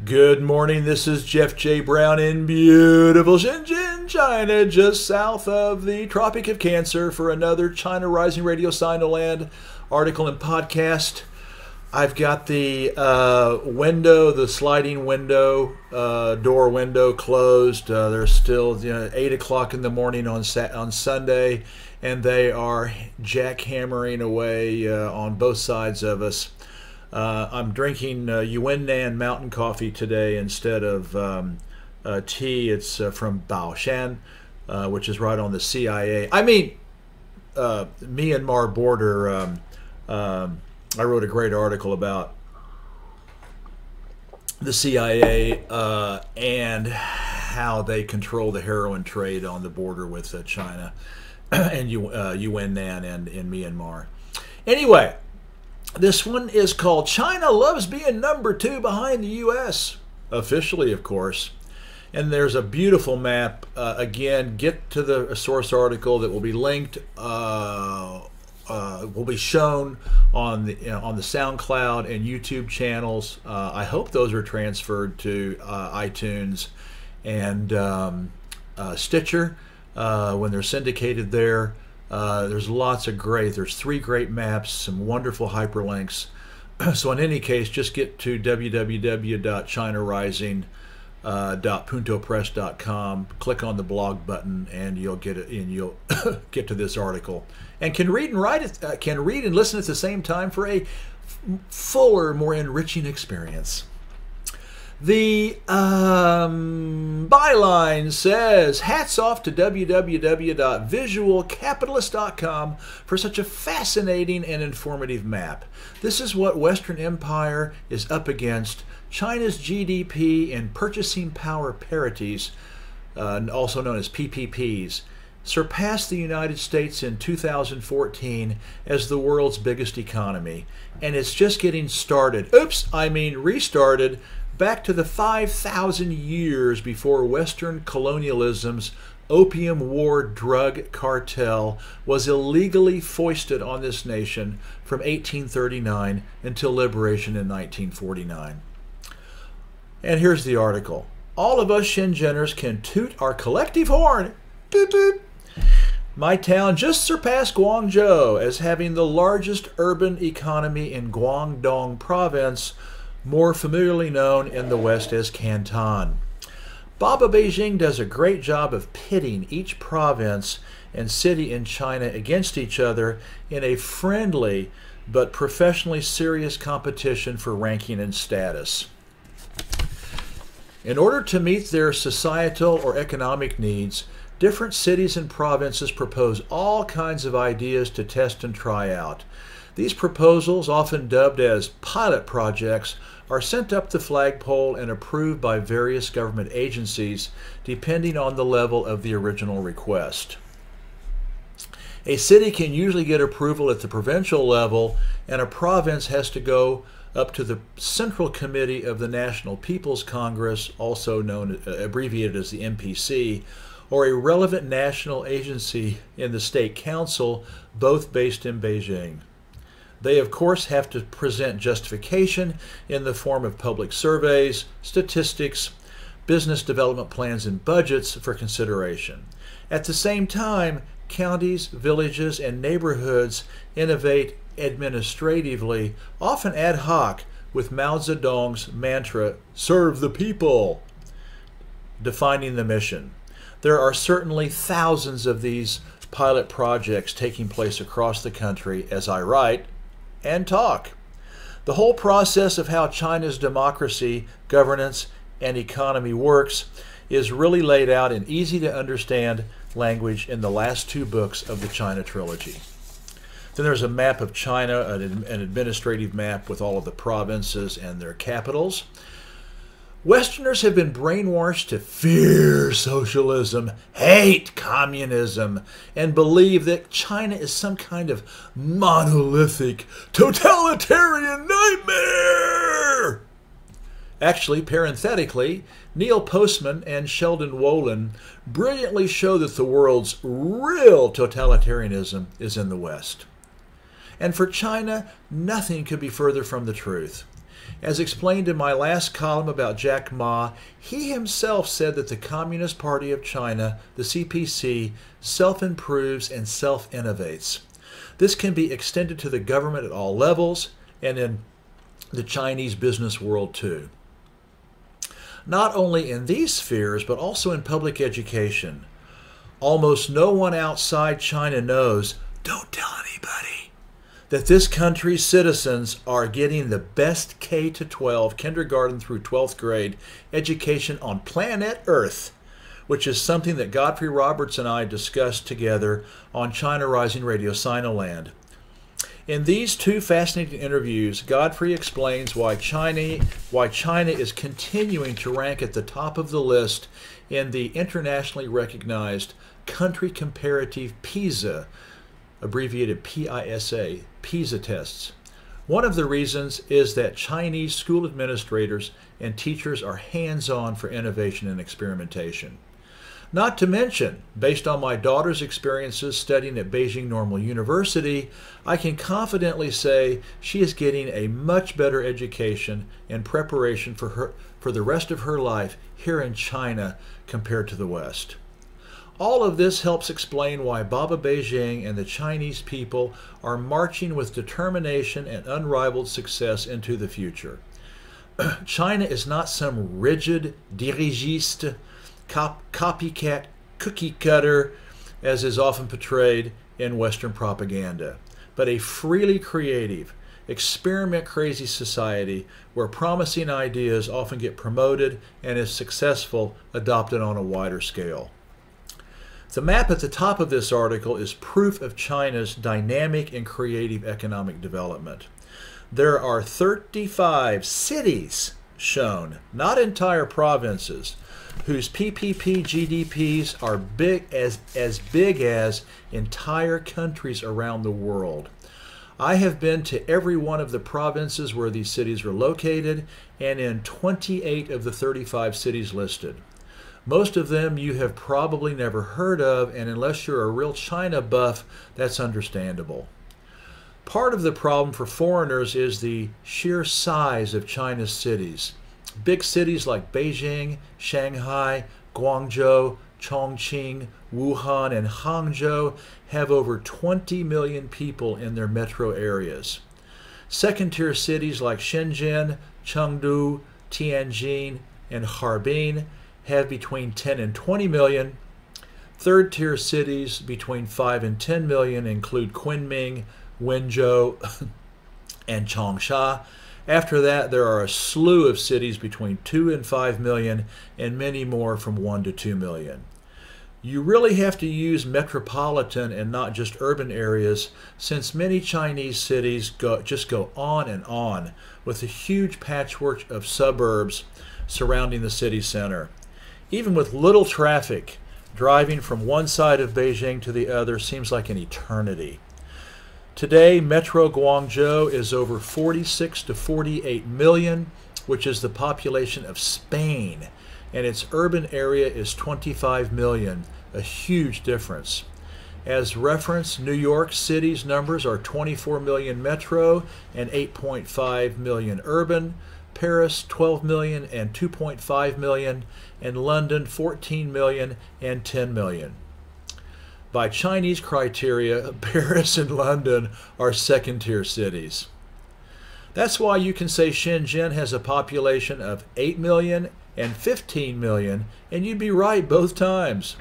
Good morning, this is Jeff J. Brown in beautiful Shenzhen, China, just south of the Tropic of Cancer for another China Rising Radio Sinoland article and podcast. I've got the window, the sliding window, door window closed. There's still 8 o'clock in the morning on Sunday, and they are jackhammering away on both sides of us. I'm drinking Yunnan mountain coffee today instead of tea. It's from Baoshan, which is right on the Myanmar border. I wrote a great article about the CIA and how they control the heroin trade on the border with China and Yunnan and in Myanmar. Anyway, this one is called China Loves Being Number 2 Behind the U.S. Officially, of course. And there's a beautiful map. Again, get to the source article that will be linked, will be shown on the SoundCloud and YouTube channels. I hope those are transferred to iTunes and Stitcher when they're syndicated there. There's lots of there's 3 great maps, some wonderful hyperlinks. So in any case, just get to www.chinarising.puntopress.com, click on the blog button, and you'll get it, and you'll get to this article, and can read and listen at the same time for a fuller, more enriching experience. The byline says, hats off to www.visualcapitalist.com for such a fascinating and informative map. This is what Western Empire is up against. China's GDP and purchasing power parities, also known as PPPs, surpassed the United States in 2014 as the world's biggest economy. And it's just getting started. Restarted. Back to the 5,000 years before Western colonialism's opium war drug cartel was illegally foisted on this nation from 1839 until liberation in 1949. And here's the article. All of us Shenzheners can toot our collective horn. Toot toot. My town just surpassed Guangzhou as having the largest urban economy in Guangdong province, more familiarly known in the West as Canton. Baba Beijing does a great job of pitting each province and city in China against each other in a friendly but professionally serious competition for ranking and status. In order to meet their societal or economic needs, different cities and provinces propose all kinds of ideas to test and try out. These proposals, often dubbed as pilot projects, are sent up the flagpole and approved by various government agencies, depending on the level of the original request. A city can usually get approval at the provincial level, and a province has to go up to the Central Committee of the National People's Congress, also abbreviated as the NPC, or a relevant national agency in the State Council, both based in Beijing. They, of course, have to present justification in the form of public surveys, statistics, business development plans, and budgets for consideration. At the same time, counties, villages, and neighborhoods innovate administratively, often ad hoc, with Mao Zedong's mantra, "Serve the people," defining the mission. There are certainly thousands of these pilot projects taking place across the country as I write and talk. The whole process of how China's democracy, governance, and economy works is really laid out in easy-to-understand language in the last 2 books of the China trilogy. Then there's a map of China, an administrative map with all of the provinces and their capitals. Westerners have been brainwashed to fear socialism, hate communism, and believe that China is some kind of monolithic, totalitarian nightmare. Actually, parenthetically, Neil Postman and Sheldon Wolin brilliantly show that the world's real totalitarianism is in the West. And for China, nothing could be further from the truth. As explained in my last column about Jack Ma, he himself said that the Communist Party of China, the CPC, self-improves and self-innovates. This can be extended to the government at all levels and in the Chinese business world too. Not only in these spheres, but also in public education. Almost no one outside China knows, don't tell anybody, that this country's citizens are getting the best K-12, kindergarten through 12th grade, education on planet Earth, which is something that Godfrey Roberts and I discussed together on China Rising Radio Sinoland. In these two fascinating interviews, Godfrey explains why China is continuing to rank at the top of the list in the internationally recognized country comparative PISA, abbreviated PISA, PISA tests. One of the reasons is that Chinese school administrators and teachers are hands-on for innovation and experimentation. Not to mention, based on my daughter's experiences studying at Beijing Normal University, I can confidently say she is getting a much better education and preparation for the rest of her life here in China compared to the West. All of this helps explain why Baba Beijing and the Chinese people are marching with determination and unrivaled success into the future. China is not some rigid dirigiste, copycat, cookie cutter, as is often portrayed in Western propaganda, but a freely creative, experiment-crazy society where promising ideas often get promoted and, if successful, adopted on a wider scale. The map at the top of this article is proof of China's dynamic and creative economic development. There are 35 cities shown, not entire provinces, whose PPP GDPs are as big as entire countries around the world. I have been to every one of the provinces where these cities are located and in 28 of the 35 cities listed. Most of them you have probably never heard of, and unless you're a real China buff, that's understandable. Part of the problem for foreigners is the sheer size of China's cities. Big cities like Beijing, Shanghai, Guangzhou, Chongqing, Wuhan, and Hangzhou have over 20 million people in their metro areas. Second-tier cities like Shenzhen, Chengdu, Tianjin, and Harbin have between 10 and 20 million. Third-tier cities between 5 and 10 million include Kunming, Wenzhou, and Changsha. After that, there are a slew of cities between 2 and 5 million, and many more from 1 to 2 million. You really have to use metropolitan and not just urban areas, since many Chinese cities just go on and on with a huge patchwork of suburbs surrounding the city center. Even with little traffic, driving from one side of Beijing to the other seems like an eternity. Today, Metro Guangzhou is over 46 to 48 million, which is the population of Spain, and its urban area is 25 million, a huge difference. As reference, New York City's numbers are 24 million metro and 8.5 million urban, Paris 12 million and 2.5 million, and London 14 million and 10 million. By Chinese criteria, Paris and London are second-tier cities. That's why you can say Shenzhen has a population of 8 million and 15 million, and you'd be right both times.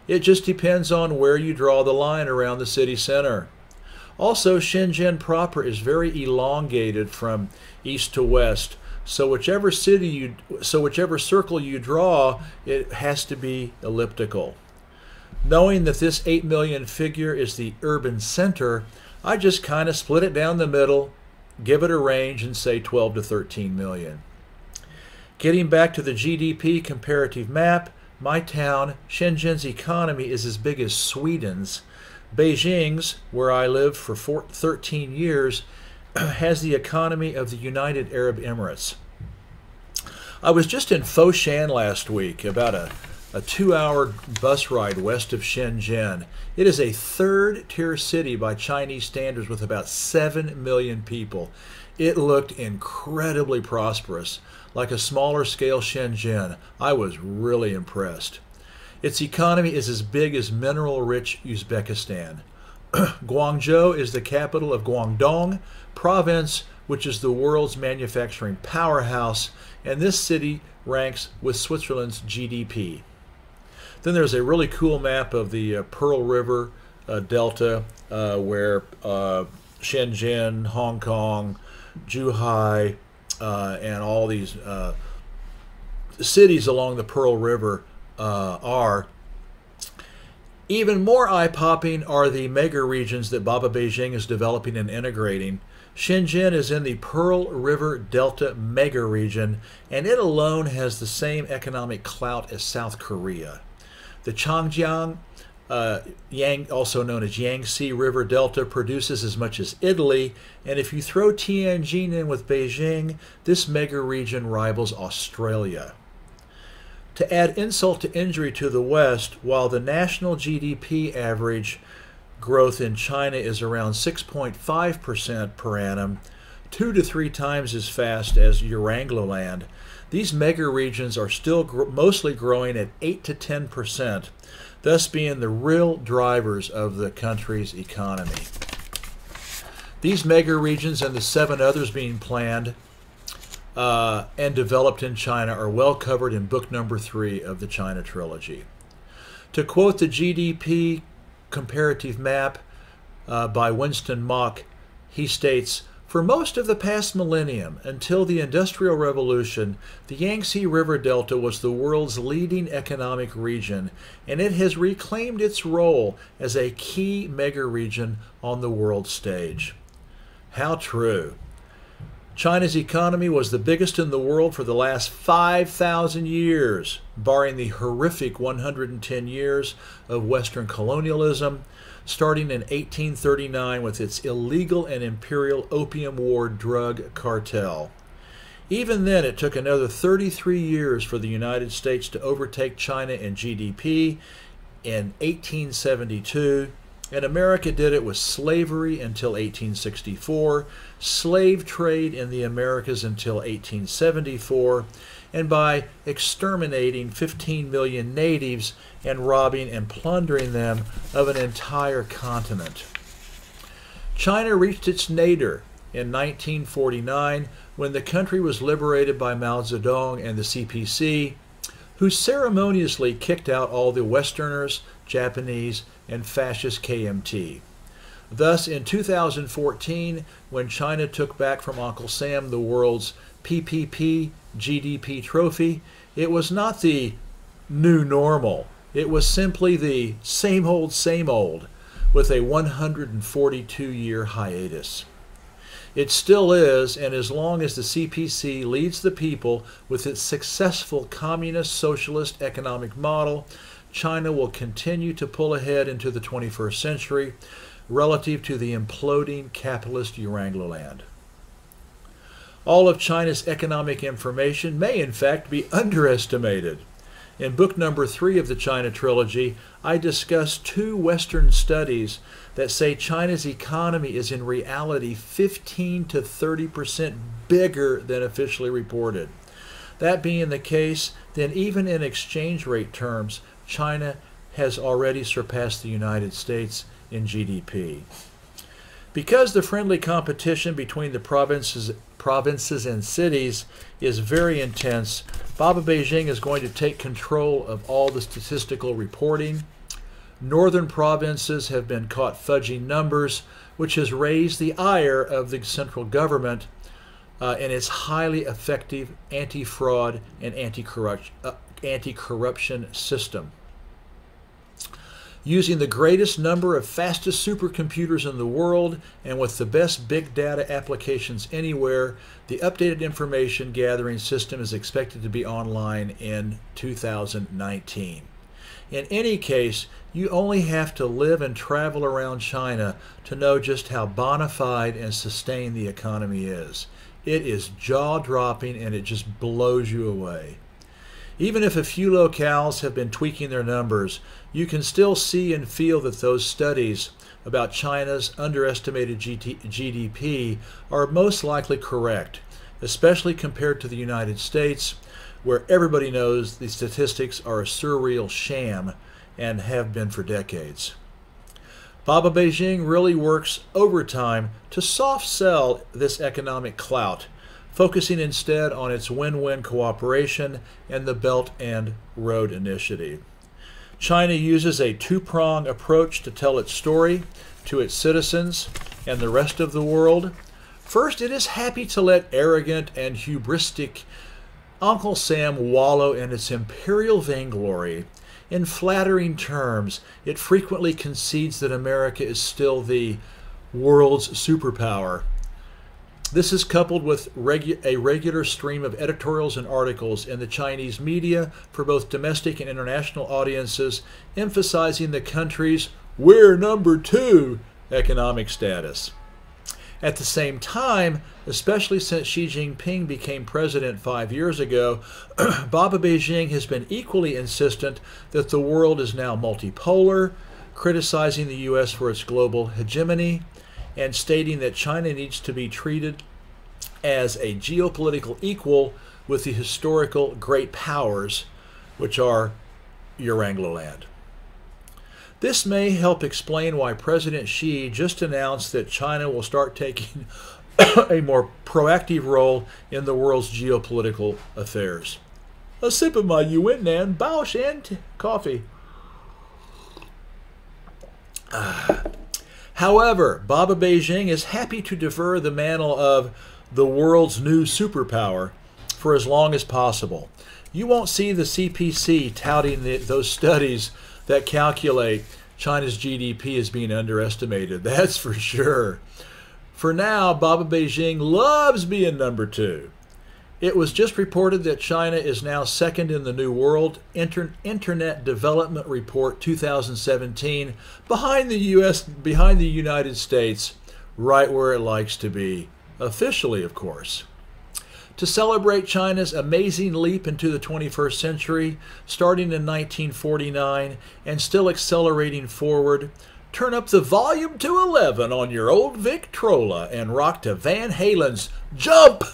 It just depends on where you draw the line around the city center. Also, Shenzhen proper is very elongated from east to west, so whichever circle you draw, it has to be elliptical. Knowing that this 8 million figure is the urban center, I just kind of split it down the middle, give it a range, and say 12 to 13 million. Getting back to the GDP comparative map, my town, Shenzhen's economy is as big as Sweden's. Beijing's, where I lived for 13 years, has the economy of the United Arab Emirates. I was just in Foshan last week, about a 2-hour bus ride west of Shenzhen. It is a third-tier city by Chinese standards with about 7 million people. It looked incredibly prosperous, like a smaller scale Shenzhen. I was really impressed. Its economy is as big as mineral-rich Uzbekistan. Guangzhou is the capital of Guangdong province, which is the world's manufacturing powerhouse, and this city ranks with Switzerland's GDP. Then there's a really cool map of the Pearl River Delta, where Shenzhen, Hong Kong, Zhuhai, and all these cities along the Pearl River are. Even more eye-popping are the mega regions that Baba Beijing is developing and integrating. Shenzhen is in the Pearl River Delta mega region, and it alone has the same economic clout as South Korea. The Changjiang, also known as Yangtze River Delta, produces as much as Italy, and if you throw Tianjin in with Beijing, this mega region rivals Australia. To add insult to injury to the West, while the national GDP average growth in China is around 6.5% per annum, 2 to 3 times as fast as Urbanization, these mega regions are still mostly growing at 8 to 10%, thus being the real drivers of the country's economy. These mega regions and the 7 others being planned and developed in China are well covered in book number 3 of the China trilogy. To quote the GDP comparative map by Winston Mock, he states, "For most of the past millennium, until the Industrial Revolution, the Yangtze River Delta was the world's leading economic region, and it has reclaimed its role as a key mega region on the world stage." How true. China's economy was the biggest in the world for the last 5,000 years, barring the horrific 110 years of Western colonialism, starting in 1839 with its illegal and imperial Opium War drug cartel. Even then, it took another 33 years for the United States to overtake China in GDP in 1872, and America did it with slavery until 1864, slave trade in the Americas until 1874, and by exterminating 15 million natives and robbing and plundering them of an entire continent. China reached its nadir in 1949 when the country was liberated by Mao Zedong and the CPC, who ceremoniously kicked out all the Westerners, Japanese, and fascist KMT. Thus, in 2014, when China took back from Uncle Sam the world's PPP GDP trophy, it was not the new normal. It was simply the same old, with a 142-year hiatus. It still is, and as long as the CPC leads the people with its successful communist socialist economic model, China will continue to pull ahead into the 21st century relative to the imploding capitalist Urbanization. All of China's economic information may in fact be underestimated. In book number 3 of the China trilogy, I discuss 2 Western studies that say China's economy is in reality 15 to 30% bigger than officially reported. That being the case, then even in exchange rate terms, China has already surpassed the United States in GDP. Because the friendly competition between the provinces and cities is very intense, Baba Beijing is going to take control of all the statistical reporting. Northern provinces have been caught fudging numbers, which has raised the ire of the central government and its highly effective anti-fraud and anti-corruption system. Using the greatest number of fastest supercomputers in the world and with the best big data applications anywhere, the updated information gathering system is expected to be online in 2019. In any case, you only have to live and travel around China to know just how bona fide and sustained the economy is. It is jaw-dropping and it just blows you away. Even if a few locales have been tweaking their numbers, you can still see and feel that those studies about China's underestimated GDP are most likely correct, especially compared to the United States, where everybody knows the statistics are a surreal sham and have been for decades. Baba Beijing really works overtime to soft sell this economic clout, focusing instead on its win-win cooperation and the Belt and Road Initiative. China uses a two-pronged approach to tell its story to its citizens and the rest of the world. First, it is happy to let arrogant and hubristic Uncle Sam wallow in its imperial vainglory. In flattering terms, it frequently concedes that America is still the world's superpower. This is coupled with a regular stream of editorials and articles in the Chinese media for both domestic and international audiences, emphasizing the country's "we're number two" economic status. At the same time, especially since Xi Jinping became president 5 years ago, Baba Beijing has been equally insistent that the world is now multipolar, criticizing the U.S. for its global hegemony, and stating that China needs to be treated as a geopolitical equal with the historical great powers, which are Urangloland. This may help explain why President Xi just announced that China will start taking a more proactive role in the world's geopolitical affairs. A sip of my Yunnan Bao Shan coffee. However, Baba Beijing is happy to defer the mantle of the world's new superpower for as long as possible. You won't see the CPC touting those studies that calculate China's GDP as being underestimated. That's for sure. For now, Baba Beijing loves being number two. It was just reported that China is now second in the New World Internet Development Report 2017, behind the United States, right where it likes to be, officially, of course. To celebrate China's amazing leap into the 21st century, starting in 1949 and still accelerating forward, turn up the volume to 11 on your old Victrola and rock to Van Halen's Jump!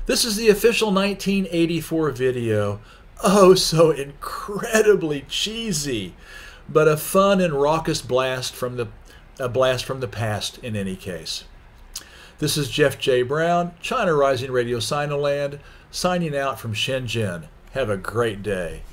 This is the official 1984 video. Oh, so incredibly cheesy, but a fun and raucous blast from the past in any case. This is Jeff J. Brown, China Rising Radio Sinoland, signing out from Shenzhen. Have a great day.